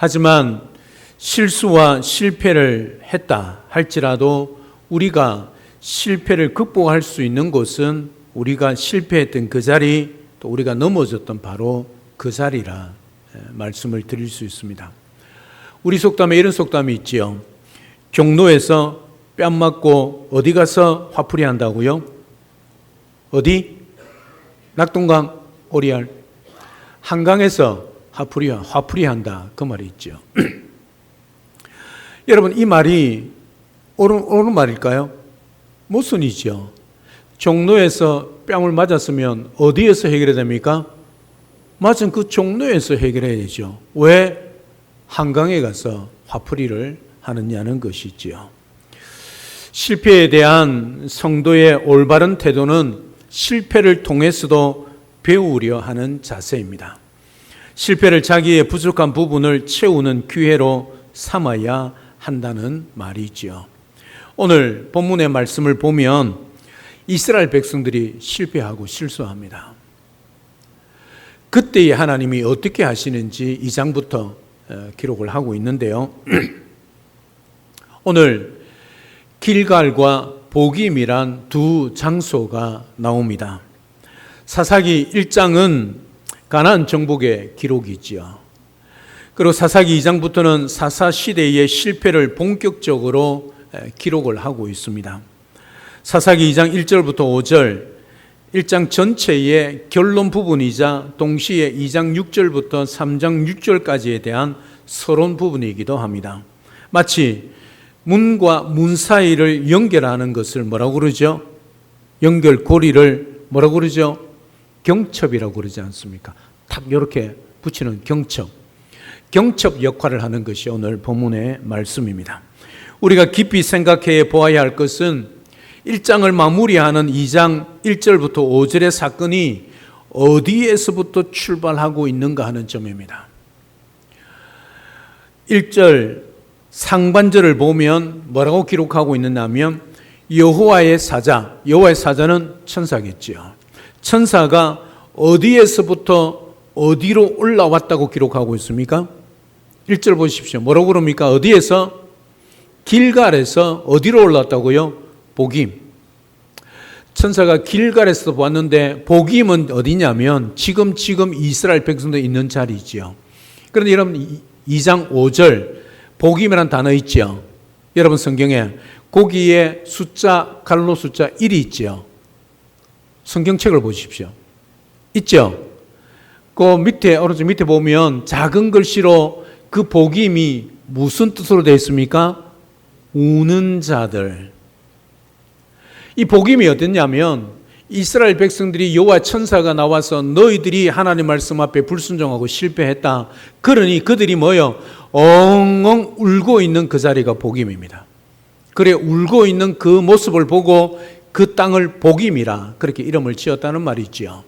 하지만 실수와 실패를 했다 할지라도 우리가 실패를 극복할 수 있는 곳은 우리가 실패했던 그 자리, 또 우리가 넘어졌던 바로 그 자리라 말씀을 드릴 수 있습니다. 우리 속담에 이런 속담이 있지요. 종로에서 뺨 맞고 어디 가서 화풀이 한다고요? 어디? 낙동강, 오리알. 한강에서 화풀이 한다. 그 말이 있죠. 여러분, 이 말이 옳은 말일까요? 모순이죠. 종로에서 뺨을 맞았으면 어디에서 해결해야 됩니까? 맞은 그 종로에서 해결해야 되죠. 왜 한강에 가서 화풀이를 하느냐는 것이지요. 실패에 대한 성도의 올바른 태도는 실패를 통해서도 배우려 하는 자세입니다. 실패를 자기의 부족한 부분을 채우는 기회로 삼아야 한다는 말이지요. 오늘 본문의 말씀을 보면 이스라엘 백성들이 실패하고 실수합니다. 그때의 하나님이 어떻게 하시는지 2장부터 기록을 하고 있는데요. 오늘 길갈과 보김이란 두 장소가 나옵니다. 사사기 1장은 가나안 정복의 기록이지요. 그리고 사사기 2장부터는 사사 시대의 실패를 본격적으로 기록을 하고 있습니다. 사사기 2장 1절부터 5절, 1장 전체의 결론 부분이자 동시에 2장 6절부터 3장 6절까지에 대한 서론 부분이기도 합니다. 마치 문과 문 사이를 연결하는 것을 뭐라고 그러죠? 연결고리를 뭐라고 그러죠? 경첩이라고 그러지 않습니까? 탁 이렇게 붙이는 경첩 역할을 하는 것이 오늘 본문의 말씀입니다. 우리가 깊이 생각해 보아야 할 것은 1장을 마무리하는 2장 1절부터 5절의 사건이 어디에서부터 출발하고 있는가 하는 점입니다. 1절 상반절을 보면 뭐라고 기록하고 있느냐면 여호와의 사자는 천사겠지요. 천사가 어디에서부터 어디로 올라왔다고 기록하고 있습니까? 1절 보십시오. 뭐라고 그럽니까? 어디에서? 길갈에서 어디로 올라왔다고요? 보김. 천사가 길갈에서 왔는데 보김은 어디냐면 지금 이스라엘 백성들 있는 자리지요. 그런데 여러분 2장 5절 보김이라는 단어 있죠. 여러분 성경에 거기에 갈로 숫자 1이 있죠. 성경책을 보십시오. 있죠. 그 밑에 오른쪽 밑에 보면 작은 글씨로 그 보김이 무슨 뜻으로 되어 있습니까? 우는 자들. 이 복임이 어땠냐면 이스라엘 백성들이 여호와 천사가 나와서 너희들이 하나님 말씀 앞에 불순종하고 실패했다. 그러니 그들이 뭐요? 엉엉 울고 있는 그 자리가 복임입니다. 그래 울고 있는 그 모습을 보고 그 땅을 복임이라 그렇게 이름을 지었다는 말이지요.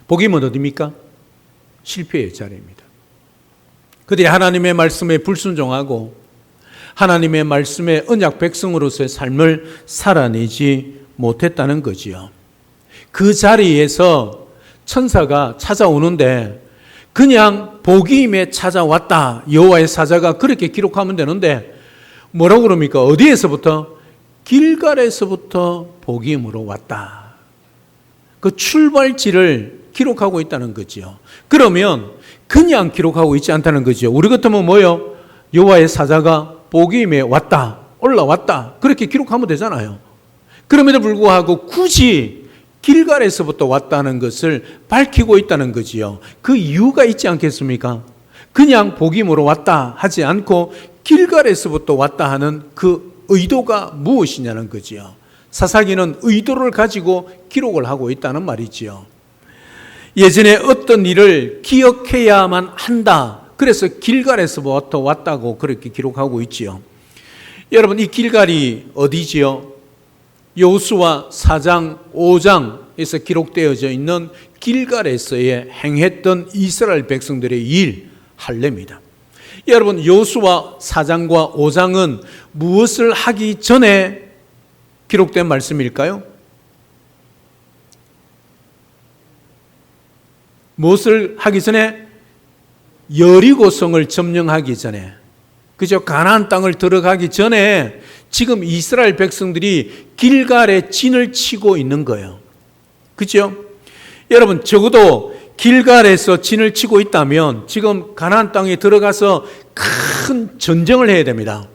복임은 어디입니까? 실패의 자리입니다. 그들이 하나님의 말씀에 불순종하고 하나님의 말씀의 언약 백성으로서의 삶을 살아내지 못했다는 거지요. 그 자리에서 천사가 찾아오는데 그냥 복임에 찾아왔다. 여호와의 사자가 그렇게 기록하면 되는데 뭐라고 그럽니까? 어디에서부터? 길갈에서부터 복임으로 왔다. 그 출발지를 기록하고 있다는 거지요. 그러면 그냥 기록하고 있지 않다는 거지요. 우리 같으면 뭐요? 여호와의 사자가 복임에 왔다, 올라왔다 그렇게 기록하면 되잖아요. 그럼에도 불구하고 굳이 길갈에서부터 왔다는 것을 밝히고 있다는 거지요. 그 이유가 있지 않겠습니까? 그냥 복임으로 왔다 하지 않고 길갈에서부터 왔다 하는 그 의도가 무엇이냐는 거지요. 사사기는 의도를 가지고 기록을 하고 있다는 말이지요. 예전에 어떤 일을 기억해야만 한다. 그래서 길갈에서부터 왔다고 그렇게 기록하고 있지요. 여러분 이 길갈이 어디지요? 여호수아 4장 5장에서 기록되어져 있는 길갈에서의 행했던 이스라엘 백성들의 일 할례입니다. 여러분 여호수아 4장과 5장은 무엇을 하기 전에 기록된 말씀일까요? 무엇을 하기 전에? 여리고성을 점령하기 전에, 그죠? 가나안 땅을 들어가기 전에 지금 이스라엘 백성들이 길갈에 진을 치고 있는 거예요. 그죠? 여러분, 적어도 길갈에서 진을 치고 있다면 지금 가나안 땅에 들어가서 큰 전쟁을 해야 됩니다.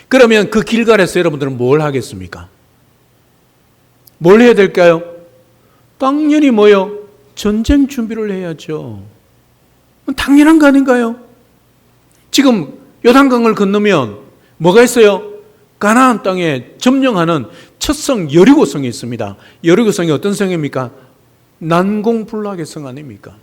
그러면 그 길갈에서 여러분들은 뭘 하겠습니까? 뭘 해야 될까요? 당연히 뭐요? 전쟁 준비를 해야죠. 당연한 거 아닌가요? 지금 요단강을 건너면 뭐가 있어요? 가나안 땅에 점령하는 첫 성 여리고성이 있습니다. 여리고성이 어떤 성입니까? 난공불락의 성 아닙니까?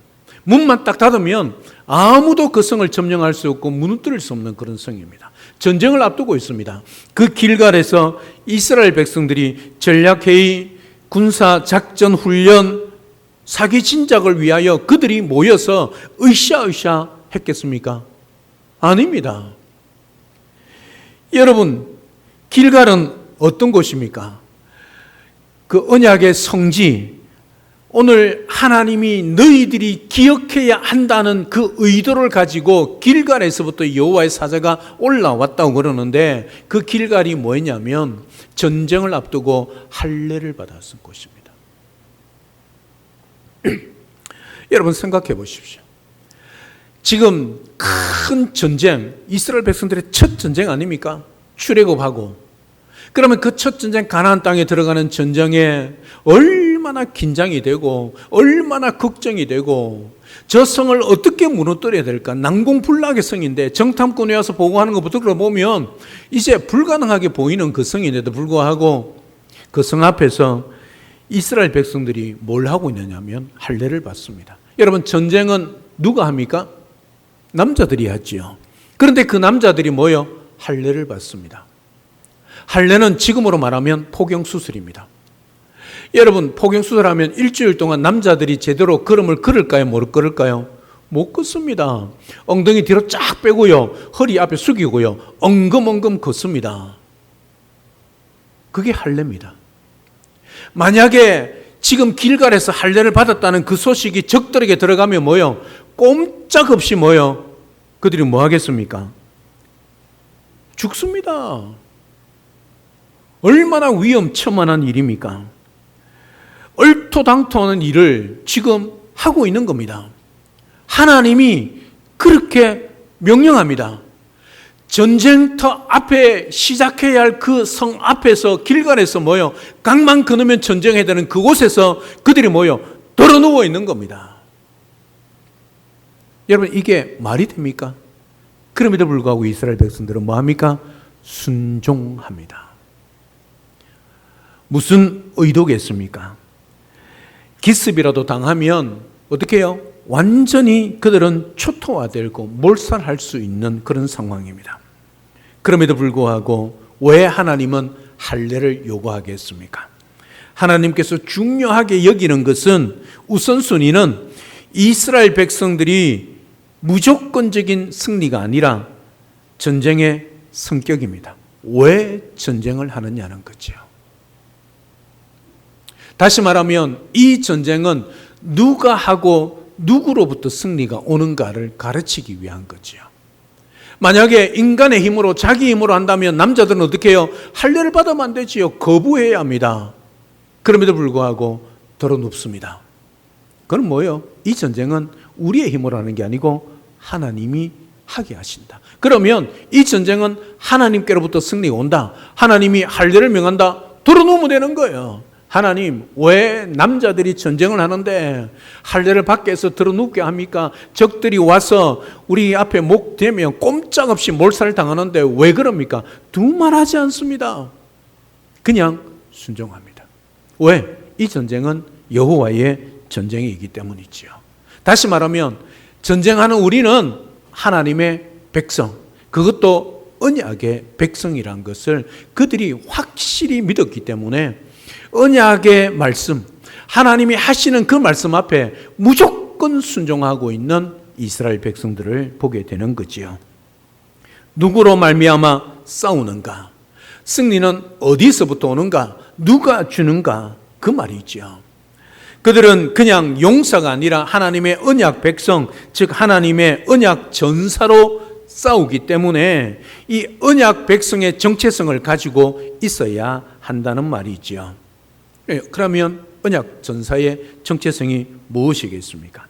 문만 딱 닫으면 아무도 그 성을 점령할 수 없고 무너뜨릴 수 없는 그런 성입니다. 전쟁을 앞두고 있습니다. 그 길갈에서 이스라엘 백성들이 전략회의, 군사작전 훈련, 사기 진작을 위하여 그들이 모여서 으쌰으쌰 했겠습니까? 아닙니다. 여러분, 길갈은 어떤 곳입니까? 그 언약의 성지, 오늘 하나님이 너희들이 기억해야 한다는 그 의도를 가지고 길갈에서부터 여호와의 사자가 올라왔다고 그러는데, 그 길갈이 뭐였냐면 전쟁을 앞두고 할례를 받았을 곳입니다. 여러분 생각해 보십시오. 지금 큰 전쟁, 이스라엘 백성들의 첫 전쟁 아닙니까? 출애굽하고. 그러면 그 첫 전쟁 가나안 땅에 들어가는 전쟁에 얼마나 긴장이 되고 얼마나 걱정이 되고 저 성을 어떻게 무너뜨려야 될까? 난공불락의 성인데 정탐꾼이 와서 보고하는 것부터 들어보면 이제 불가능하게 보이는 그 성인데도 불구하고 그 성 앞에서 이스라엘 백성들이 뭘 하고 있느냐면 할례를 받습니다. 여러분, 전쟁은 누가 합니까? 남자들이 하지요. 그런데 그 남자들이 뭐요? 할례를 받습니다. 할례는 지금으로 말하면 포경수술입니다. 여러분, 포경수술하면 일주일 동안 남자들이 제대로 걸음을 걸을까요? 못 걸을까요? 못 걷습니다. 엉덩이 뒤로 쫙 빼고요, 허리 앞에 숙이고요, 엉금엉금 걷습니다. 그게 할례입니다. 만약에 지금 길갈에서 할례를 받았다는 그 소식이 적들에게 들어가면 뭐요? 꼼짝없이 뭐요? 그들이 뭐 하겠습니까? 죽습니다. 얼마나 위험천만한 일입니까? 얼토당토하는 일을 지금 하고 있는 겁니다. 하나님이 그렇게 명령합니다. 전쟁터 앞에 시작해야 할 그 성 앞에서 길갈에서 뭐요? 강만 건너면 전쟁해야 되는 그곳에서 그들이 뭐요? 덜어 누워 있는 겁니다. 여러분, 이게 말이 됩니까? 그럼에도 불구하고 이스라엘 백성들은 뭐 합니까? 순종합니다. 무슨 의도겠습니까? 기습이라도 당하면 어떻게 해요? 완전히 그들은 초토화되고 몰살할 수 있는 그런 상황입니다. 그럼에도 불구하고 왜 하나님은 할례를 요구하겠습니까? 하나님께서 중요하게 여기는 것은 우선순위는 이스라엘 백성들이 무조건적인 승리가 아니라 전쟁의 성격입니다. 왜 전쟁을 하느냐는 거죠. 다시 말하면 이 전쟁은 누가 하고 누구로부터 승리가 오는가를 가르치기 위한 거죠. 만약에 인간의 힘으로, 자기 힘으로 한다면 남자들은 어떻게 해요? 할례를 받으면 안 되지요. 거부해야 합니다. 그럼에도 불구하고 덜어눕습니다. 그건 뭐예요? 이 전쟁은 우리의 힘으로 하는 게 아니고 하나님이 하게 하신다. 그러면 이 전쟁은 하나님께로부터 승리가 온다. 하나님이 할례를 명한다. 덜어놓으면 되는 거예요. 하나님, 왜 남자들이 전쟁을 하는데 할례를 밖에서 들어눕게 합니까? 적들이 와서 우리 앞에 목 대면 꼼짝없이 몰살을 당하는데 왜 그럽니까? 두말하지 않습니다. 그냥 순종합니다. 왜? 이 전쟁은 여호와의 전쟁이기 때문이지요. 다시 말하면 전쟁하는 우리는 하나님의 백성, 그것도 언약의 백성이란 것을 그들이 확실히 믿었기 때문에 언약의 말씀, 하나님이 하시는 그 말씀 앞에 무조건 순종하고 있는 이스라엘 백성들을 보게 되는 거지요. 누구로 말미암아 싸우는가? 승리는 어디서부터 오는가? 누가 주는가? 그 말이지요. 그들은 그냥 용사가 아니라 하나님의 언약 백성, 즉 하나님의 언약 전사로 싸우기 때문에 이 언약 백성의 정체성을 가지고 있어야 한다는 말이죠. 그러면 언약 전사의 정체성이 무엇이겠습니까?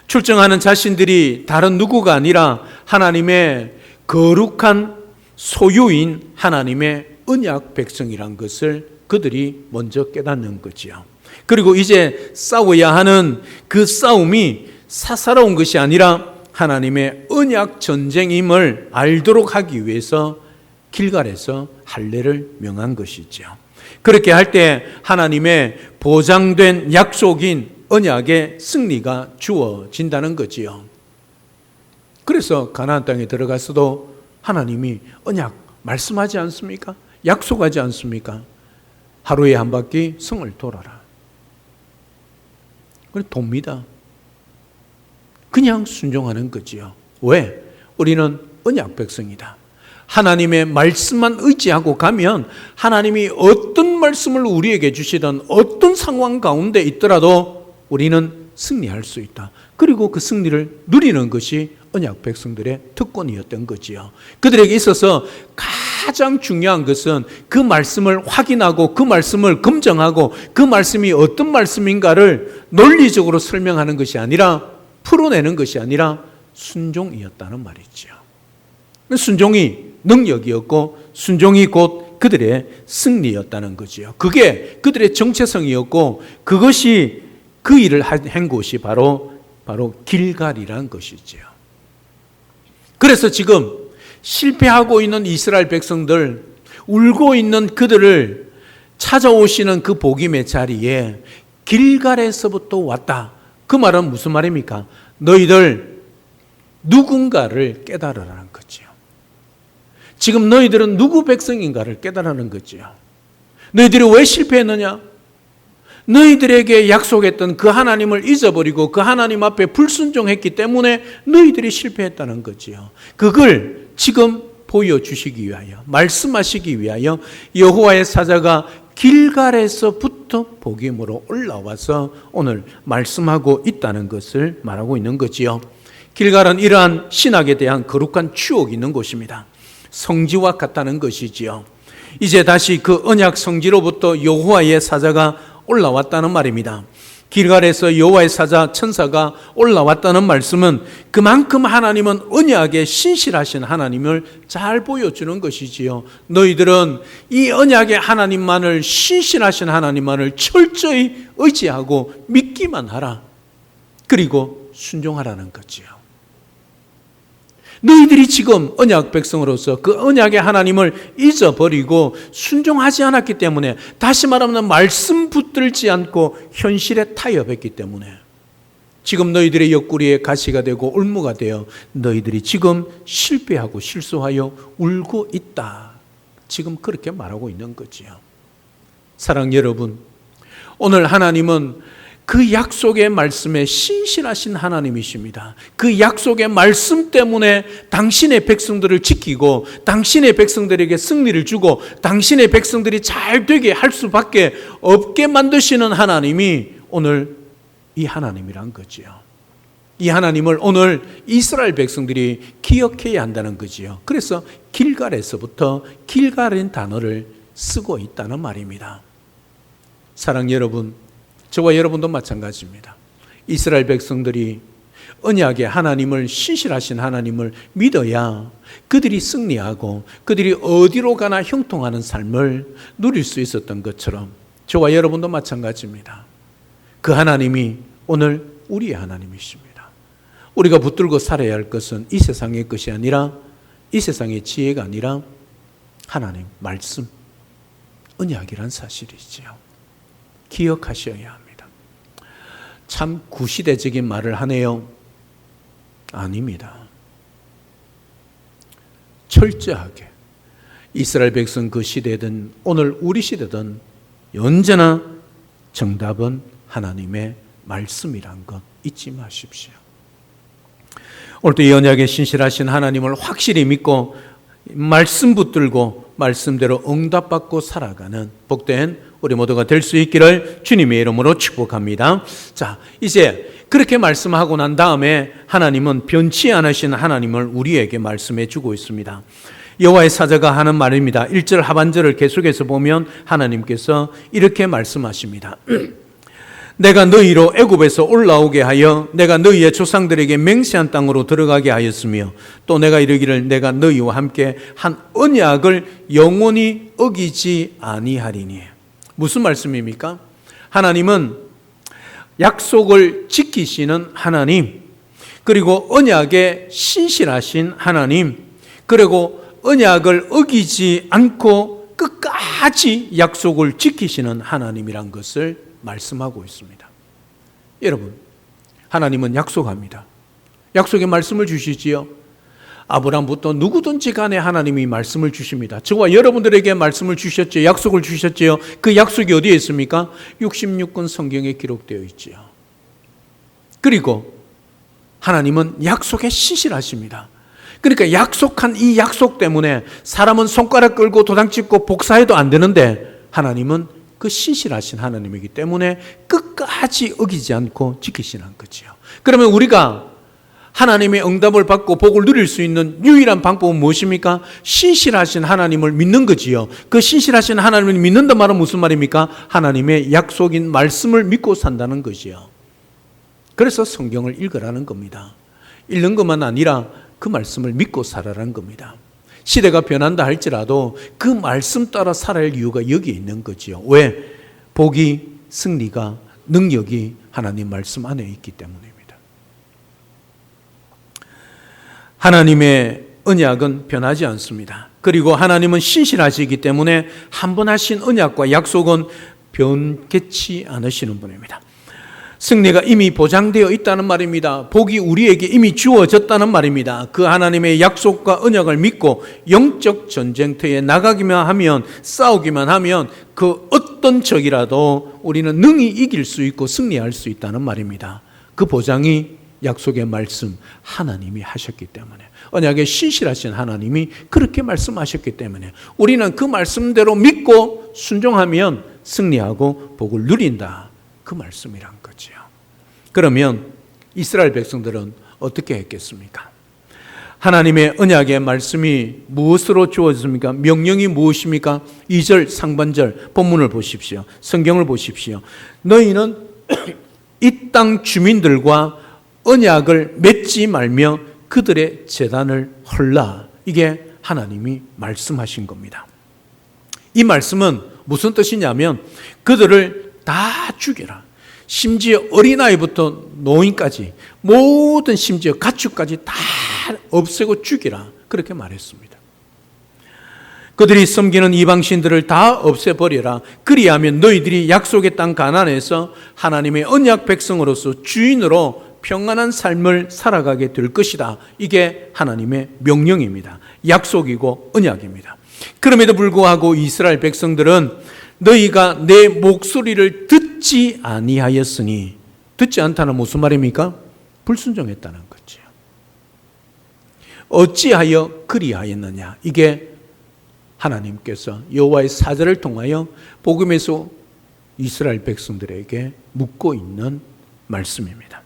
출정하는 자신들이 다른 누구가 아니라 하나님의 거룩한 소유인 하나님의 언약 백성이란 것을 그들이 먼저 깨닫는 거지요. 그리고 이제 싸워야 하는 그 싸움이 사사로운 것이 아니라 하나님의 언약 전쟁임을 알도록 하기 위해서 길갈에서 할례를 명한 것이죠. 그렇게 할 때 하나님의 보장된 약속인 언약의 승리가 주어진다는 거지요. 그래서 가나안 땅에 들어가서도 하나님이 언약 말씀하지 않습니까? 약속하지 않습니까? 하루에 한 바퀴 성을 돌아라. 그래 돕니다. 그냥 순종하는 거지요. 왜? 우리는 언약 백성이다. 하나님의 말씀만 의지하고 가면 하나님이 어떤 말씀을 우리에게 주시든 어떤 상황 가운데 있더라도 우리는 승리할 수 있다. 그리고 그 승리를 누리는 것이 언약 백성들의 특권이었던 거지요. 그들에게 있어서 가장 중요한 것은 그 말씀을 확인하고 그 말씀을 검증하고 그 말씀이 어떤 말씀인가를 논리적으로 설명하는 것이 아니라 풀어내는 것이 아니라 순종이었다는 말이죠. 순종이 능력이었고 순종이 곧 그들의 승리였다는 거지요. 그게 그들의 정체성이었고 그것이 그 일을 한 곳이 바로 길갈이라는 것이지요. 그래서 지금 실패하고 있는 이스라엘 백성들, 울고 있는 그들을 찾아오시는 그 복임의 자리에 길갈에서부터 왔다. 그 말은 무슨 말입니까? 너희들 누군가를 깨달으라는 거지요. 지금 너희들은 누구 백성인가를 깨달으라는 거지요. 너희들이 왜 실패했느냐? 너희들에게 약속했던 그 하나님을 잊어버리고 그 하나님 앞에 불순종했기 때문에 너희들이 실패했다는 거지요. 그걸 지금 보여주시기 위하여, 말씀하시기 위하여 여호와의 사자가 길갈에서부터 복임으로 올라와서 오늘 말씀하고 있다는 것을 말하고 있는 거지요. 길갈은 이러한 신학에 대한 거룩한 추억이 있는 곳입니다. 성지와 같다는 것이지요. 이제 다시 그 언약 성지로부터 여호와의 사자가 올라왔다는 말입니다. 길갈에서 여호와의 사자 천사가 올라왔다는 말씀은 그만큼 하나님은 언약에 신실하신 하나님을 잘 보여주는 것이지요. 너희들은 이 언약의 하나님만을, 신실하신 하나님만을 철저히 의지하고 믿기만 하라. 그리고 순종하라는 거지요. 너희들이 지금 언약 백성으로서 그 언약의 하나님을 잊어버리고 순종하지 않았기 때문에, 다시 말하면 말씀 붙들지 않고 현실에 타협했기 때문에 지금 너희들의 옆구리에 가시가 되고 올무가 되어 너희들이 지금 실패하고 실수하여 울고 있다. 지금 그렇게 말하고 있는 거지요. 사랑 여러분, 오늘 하나님은 그 약속의 말씀에 신실하신 하나님이십니다. 그 약속의 말씀 때문에 당신의 백성들을 지키고 당신의 백성들에게 승리를 주고 당신의 백성들이 잘 되게 할 수밖에 없게 만드시는 하나님이 오늘 이 하나님이란 거지요. 이 하나님을 오늘 이스라엘 백성들이 기억해야 한다는 거지요. 그래서 길갈에서부터 길갈인 단어를 쓰고 있다는 말입니다. 사랑 여러분, 저와 여러분도 마찬가지입니다. 이스라엘 백성들이 언약의 하나님을, 신실하신 하나님을 믿어야 그들이 승리하고 그들이 어디로 가나 형통하는 삶을 누릴 수 있었던 것처럼 저와 여러분도 마찬가지입니다. 그 하나님이 오늘 우리의 하나님이십니다. 우리가 붙들고 살아야 할 것은 이 세상의 것이 아니라, 이 세상의 지혜가 아니라 하나님 말씀, 언약이란 사실이지요. 기억하셔야 합니다. 참 구시대적인 말을 하네요. 아닙니다. 철저하게 이스라엘 백성 그 시대든 오늘 우리 시대든 언제나 정답은 하나님의 말씀이란 것 잊지 마십시오. 오늘도 이 언약에 신실하신 하나님을 확실히 믿고 말씀 붙들고 말씀대로 응답받고 살아가는 복된 우리 모두가 될 수 있기를 주님의 이름으로 축복합니다. 자, 이제 그렇게 말씀하고 난 다음에 하나님은 변치 않으신 하나님을 우리에게 말씀해 주고 있습니다. 여호와의 사자가 하는 말입니다. 1절 하반절을 계속해서 보면 하나님께서 이렇게 말씀하십니다. 내가 너희로 애굽에서 올라오게 하여 내가 너희의 조상들에게 맹세한 땅으로 들어가게 하였으며 또 내가 이르기를 내가 너희와 함께 한 언약을 영원히 어기지 아니하리니. 무슨 말씀입니까? 하나님은 약속을 지키시는 하나님, 그리고 언약에 신실하신 하나님, 그리고 언약을 어기지 않고 끝까지 약속을 지키시는 하나님이란 것을 말씀하고 있습니다. 여러분, 하나님은 약속합니다. 약속의 말씀을 주시지요. 아브라함부터 누구든지 간에 하나님이 말씀을 주십니다. 저와 여러분들에게 말씀을 주셨죠. 약속을 주셨지요. 그 약속이 어디에 있습니까? 66권 성경에 기록되어 있지요. 그리고 하나님은 약속에 신실하십니다. 그러니까 약속한 이 약속 때문에 사람은 손가락 끌고 도장 찍고 복사해도 안 되는데 하나님은 그 신실하신 하나님이기 때문에 끝까지 어기지 않고 지키시는 거지요. 그러면 우리가 하나님의 응답을 받고 복을 누릴 수 있는 유일한 방법은 무엇입니까? 신실하신 하나님을 믿는 거지요. 그 신실하신 하나님을 믿는다는 말은 무슨 말입니까? 하나님의 약속인 말씀을 믿고 산다는 것이요. 그래서 성경을 읽으라는 겁니다. 읽는 것만 아니라 그 말씀을 믿고 살아라는 겁니다. 시대가 변한다 할지라도 그 말씀 따라 살아야 할 이유가 여기에 있는 거지요. 왜? 복이, 승리가, 능력이 하나님 말씀 안에 있기 때문입니다. 하나님의 언약은 변하지 않습니다. 그리고 하나님은 신실하시기 때문에 한 번 하신 언약과 약속은 변개치 않으시는 분입니다. 승리가 이미 보장되어 있다는 말입니다. 복이 우리에게 이미 주어졌다는 말입니다. 그 하나님의 약속과 언약을 믿고 영적 전쟁터에 나가기만 하면, 싸우기만 하면 그 어떤 적이라도 우리는 능히 이길 수 있고 승리할 수 있다는 말입니다. 그 보장이 약속의 말씀, 하나님이 하셨기 때문에, 언약에 신실하신 하나님이 그렇게 말씀하셨기 때문에 우리는 그 말씀대로 믿고 순종하면 승리하고 복을 누린다. 그 말씀이란 거지요. 그러면 이스라엘 백성들은 어떻게 했겠습니까? 하나님의 언약의 말씀이 무엇으로 주어졌습니까? 명령이 무엇입니까? 2절 상반절 본문을 보십시오. 성경을 보십시오. 너희는 이 땅 주민들과 언약을 맺지 말며 그들의 제단을 헐라. 이게 하나님이 말씀하신 겁니다. 이 말씀은 무슨 뜻이냐면 그들을 다 죽여라. 심지어 어린아이부터 노인까지 모든 심지어 가축까지 다 없애고 죽이라. 그렇게 말했습니다. 그들이 섬기는 이방신들을 다 없애버려라. 그리하면 너희들이 약속의 땅 가나안에서 하나님의 언약 백성으로서 주인으로 평안한 삶을 살아가게 될 것이다. 이게 하나님의 명령입니다. 약속이고 언약입니다. 그럼에도 불구하고 이스라엘 백성들은 너희가 내 목소리를 듣지 아니하였으니, 듣지 않다는 무슨 말입니까? 불순종했다는 거죠. 어찌하여 그리하였느냐? 이게 하나님께서 여호와의 사자를 통하여 복음에서 이스라엘 백성들에게 묻고 있는 말씀입니다.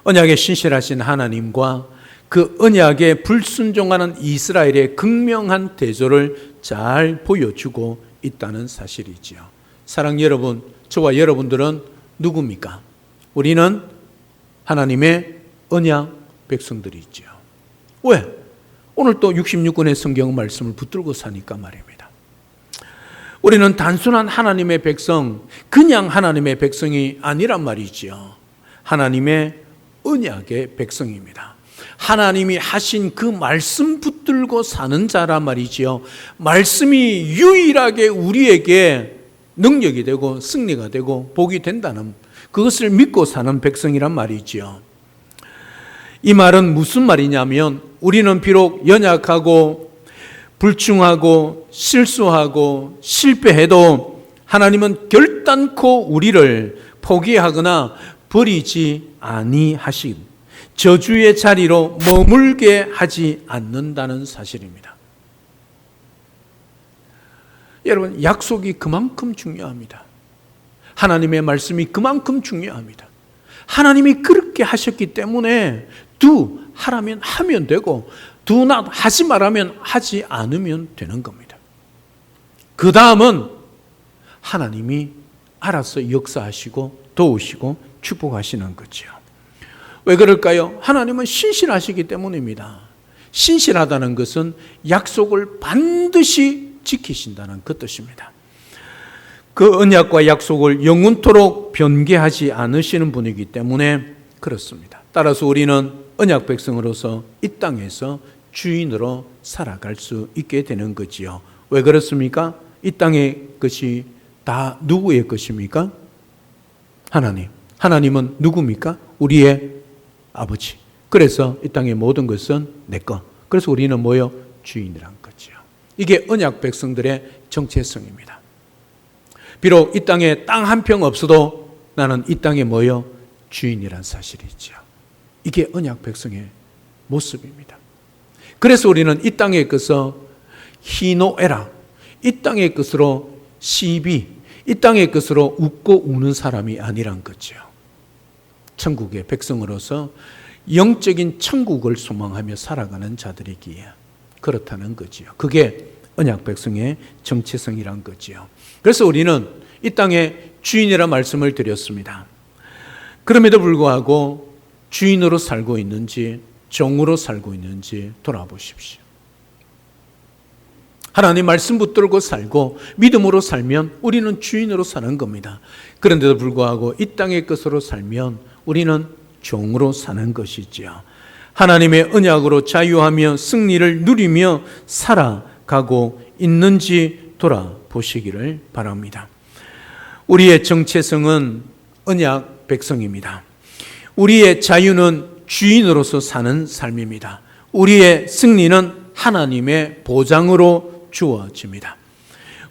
언약에 신실하신 하나님과 그 언약에 불순종하는 이스라엘의 극명한 대조를 잘 보여주고 있다는 사실이지요. 사랑 여러분, 저와 여러분들은 누굽니까? 우리는 하나님의 언약 백성들이지요. 왜? 오늘 또 66권의 성경 말씀을 붙들고 사니까 말입니다. 우리는 단순한 하나님의 백성, 그냥 하나님의 백성이 아니란 말이지요. 하나님의 언약의 백성입니다. 하나님이 하신 그 말씀 붙들고 사는 자란 말이지요. 말씀이 유일하게 우리에게 능력이 되고 승리가 되고 복이 된다는, 그것을 믿고 사는 백성이란 말이지요. 이 말은 무슨 말이냐면 우리는 비록 연약하고 불충하고 실수하고 실패해도 하나님은 결단코 우리를 포기하거나 버리지 아니하신, 저주의 자리로 머물게 하지 않는다는 사실입니다. 여러분, 약속이 그만큼 중요합니다. 하나님의 말씀이 그만큼 중요합니다. 하나님이 그렇게 하셨기 때문에 do 하라면 하면 되고 do not 하지 말라면 하지 않으면 되는 겁니다. 그 다음은 하나님이 알아서 역사하시고 도우시고 축복하시는 거죠. 왜 그럴까요? 하나님은 신실하시기 때문입니다. 신실하다는 것은 약속을 반드시 지키신다는 그 뜻입니다. 그 언약과 약속을 영원토록 변개하지 않으시는 분이기 때문에 그렇습니다. 따라서 우리는 언약 백성으로서 이 땅에서 주인으로 살아갈 수 있게 되는 거지요. 왜 그렇습니까? 이 땅의 것이 다 누구의 것입니까? 하나님. 하나님은 누굽니까? 우리의 아버지. 그래서 이 땅의 모든 것은 내 것. 그래서 우리는 뭐요? 주인이란 거죠. 이게 언약 백성들의 정체성입니다. 비록 이 땅에 땅 한 평 없어도 나는 이 땅에 뭐요? 주인이란 사실이죠. 이게 언약 백성의 모습입니다. 그래서 우리는 이 땅의 것을 희노애라, 이 땅의 것으로 시비, 이 땅의 것으로 웃고 우는 사람이 아니란 거죠. 천국의 백성으로서 영적인 천국을 소망하며 살아가는 자들이기에 그렇다는 거지요. 그게 언약 백성의 정체성이란 거지요. 그래서 우리는 이 땅의 주인이라 말씀을 드렸습니다. 그럼에도 불구하고 주인으로 살고 있는지 종으로 살고 있는지 돌아보십시오. 하나님 말씀 붙들고 살고 믿음으로 살면 우리는 주인으로 사는 겁니다. 그런데도 불구하고 이 땅의 것으로 살면 우리는 종으로 사는 것이지요. 하나님의 언약으로 자유하며 승리를 누리며 살아가고 있는지 돌아보시기를 바랍니다. 우리의 정체성은 언약 백성입니다. 우리의 자유는 주인으로서 사는 삶입니다. 우리의 승리는 하나님의 보장으로 주어집니다.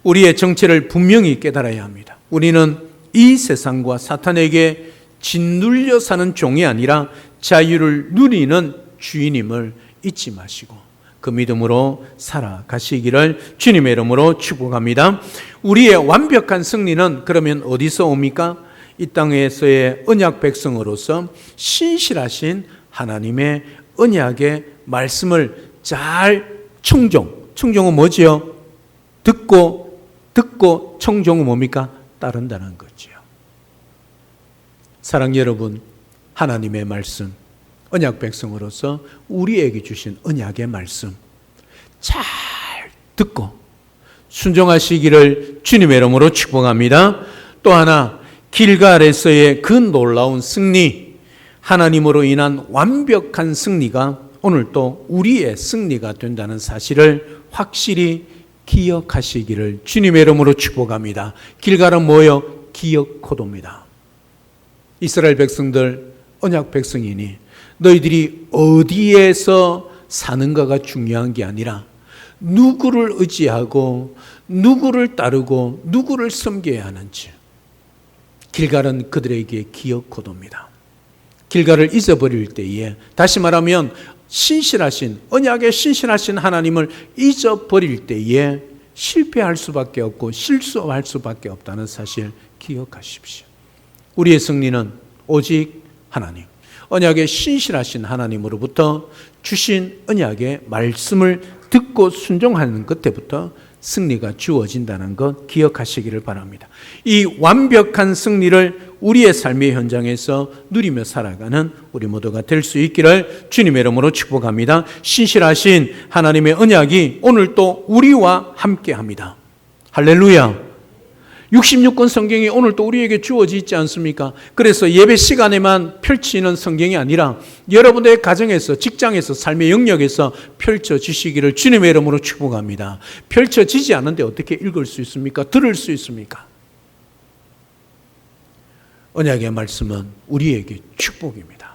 우리의 정체를 분명히 깨달아야 합니다. 우리는 이 세상과 사탄에게 짓눌려 사는 종이 아니라 자유를 누리는 주인임을 잊지 마시고 그 믿음으로 살아가시기를 주님의 이름으로 축복합니다. 우리의 완벽한 승리는 그러면 어디서 옵니까? 이 땅에서의 언약 백성으로서 신실하신 하나님의 언약의 말씀을 잘 청종은 뭐지요? 듣고 청종은 뭡니까? 따른다는 거지요. 사랑 여러분, 하나님의 말씀, 언약 백성으로서 우리에게 주신 언약의 말씀 잘 듣고 순종하시기를 주님의 이름으로 축복합니다. 또 하나, 길갈에서의 그 놀라운 승리, 하나님으로 인한 완벽한 승리가 오늘 또 우리의 승리가 된다는 사실을 확실히 기억하시기를 주님의 이름으로 축복합니다. 길갈은 뭐요? 기억코도입니다. 이스라엘 백성들, 언약 백성이니 너희들이 어디에서 사는가가 중요한 게 아니라 누구를 의지하고 누구를 따르고 누구를 섬겨야 하는지. 길갈은 그들에게 기억코도입니다. 길갈을 잊어버릴 때에, 다시 말하면 신실하신, 언약에 신실하신 하나님을 잊어버릴 때에 실패할 수밖에 없고 실수할 수밖에 없다는 사실 기억하십시오. 우리의 승리는 오직 하나님, 언약에 신실하신 하나님으로부터 주신 언약의 말씀을 듣고 순종하는 것부터 승리가 주어진다는 것 기억하시기를 바랍니다. 이 완벽한 승리를 우리의 삶의 현장에서 누리며 살아가는 우리 모두가 될 수 있기를 주님의 이름으로 축복합니다. 신실하신 하나님의 언약이 오늘 또 우리와 함께합니다. 할렐루야. 66권 성경이 오늘 또 우리에게 주어져 있지 않습니까? 그래서 예배 시간에만 펼치는 성경이 아니라 여러분들의 가정에서, 직장에서, 삶의 영역에서 펼쳐지시기를 주님의 이름으로 축복합니다. 펼쳐지지 않는데 어떻게 읽을 수 있습니까? 들을 수 있습니까? 언약의 말씀은 우리에게 축복입니다.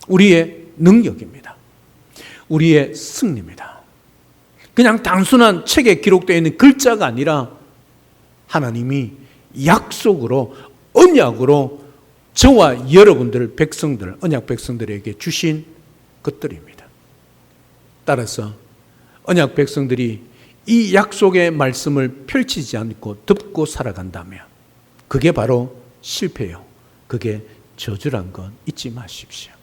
우리의 능력입니다. 우리의 승리입니다. 그냥 단순한 책에 기록되어 있는 글자가 아니라 하나님이 약속으로, 언약으로 저와 여러분들 백성들, 언약 백성들에게 주신 것들입니다. 따라서 언약 백성들이 이 약속의 말씀을 펼치지 않고 덮고 살아간다면 그게 바로 실패요. 그게 저주란 건 잊지 마십시오.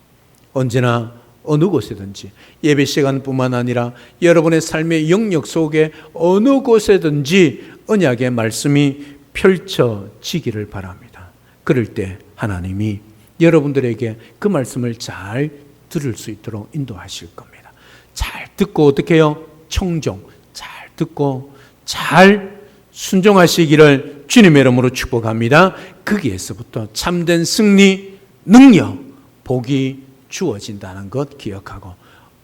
언제나 어느 곳에든지 예배 시간뿐만 아니라 여러분의 삶의 영역 속에 어느 곳에든지 언약의 말씀이 펼쳐지기를 바랍니다. 그럴 때 하나님이 여러분들에게 그 말씀을 잘 들을 수 있도록 인도하실 겁니다. 잘 듣고 어떻게 해요? 청종, 잘 듣고 잘 순종하시기를 주님의 이름으로 축복합니다. 거기에서부터 참된 승리, 능력, 복이 주어진다는 것 기억하고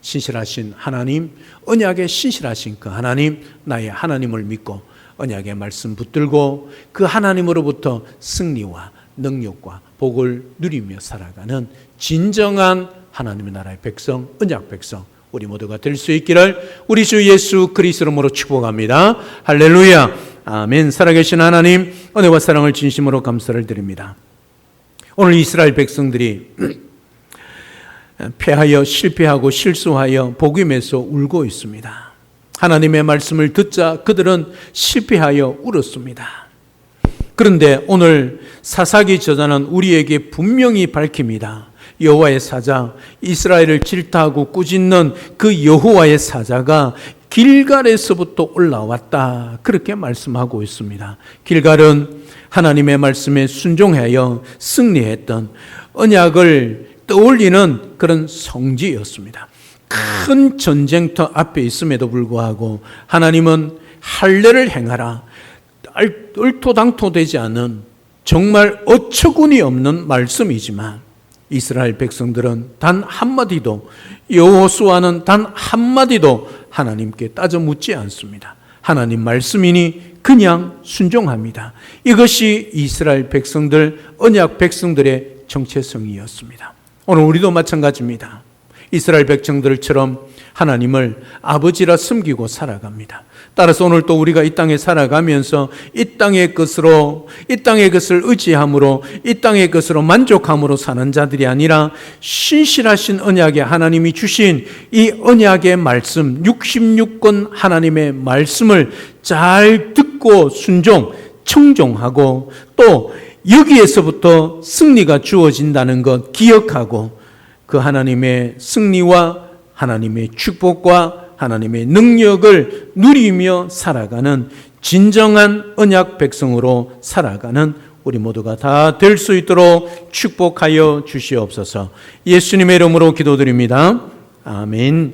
신실하신 하나님, 언약에 신실하신 그 하나님, 나의 하나님을 믿고 언약의 말씀 붙들고 그 하나님으로부터 승리와 능력과 복을 누리며 살아가는 진정한 하나님의 나라의 백성, 언약 백성 우리 모두가 될 수 있기를 우리 주 예수 그리스도로 축복합니다. 할렐루야. 아멘. 살아계신 하나님, 은혜와 사랑을 진심으로 감사를 드립니다. 오늘 이스라엘 백성들이 패하여 실패하고 실수하여 복임에서 울고 있습니다. 하나님의 말씀을 듣자 그들은 실패하여 울었습니다. 그런데 오늘 사사기 저자는 우리에게 분명히 밝힙니다. 여호와의 사자, 이스라엘을 질타하고 꾸짖는 그 여호와의 사자가 길갈에서부터 올라왔다. 그렇게 말씀하고 있습니다. 길갈은 하나님의 말씀에 순종하여 승리했던 언약을 떠올리는 그런 성지였습니다. 큰 전쟁터 앞에 있음에도 불구하고 하나님은 할례를 행하라. 얼토당토되지 않은 정말 어처구니 없는 말씀이지만 이스라엘 백성들은 단 한마디도, 여호수아는 단 한마디도 하나님께 따져 묻지 않습니다. 하나님 말씀이니 그냥 순종합니다. 이것이 이스라엘 백성들, 언약 백성들의 정체성이었습니다. 오늘 우리도 마찬가지입니다. 이스라엘 백성들처럼 하나님을 아버지라 섬기고 살아갑니다. 따라서 오늘 또 우리가 이 땅에 살아가면서 이 땅의 것을 의지함으로 이 땅의 것으로 만족함으로 사는 자들이 아니라 신실하신 언약의 하나님이 주신 이 언약의 말씀 66권 하나님의 말씀을 잘 듣고 순종, 청종하고 또 여기에서부터 승리가 주어진다는 것 기억하고 그 하나님의 승리와 하나님의 축복과 하나님의 능력을 누리며 살아가는 진정한 언약 백성으로 살아가는 우리 모두가 다 될 수 있도록 축복하여 주시옵소서. 예수님의 이름으로 기도드립니다. 아멘.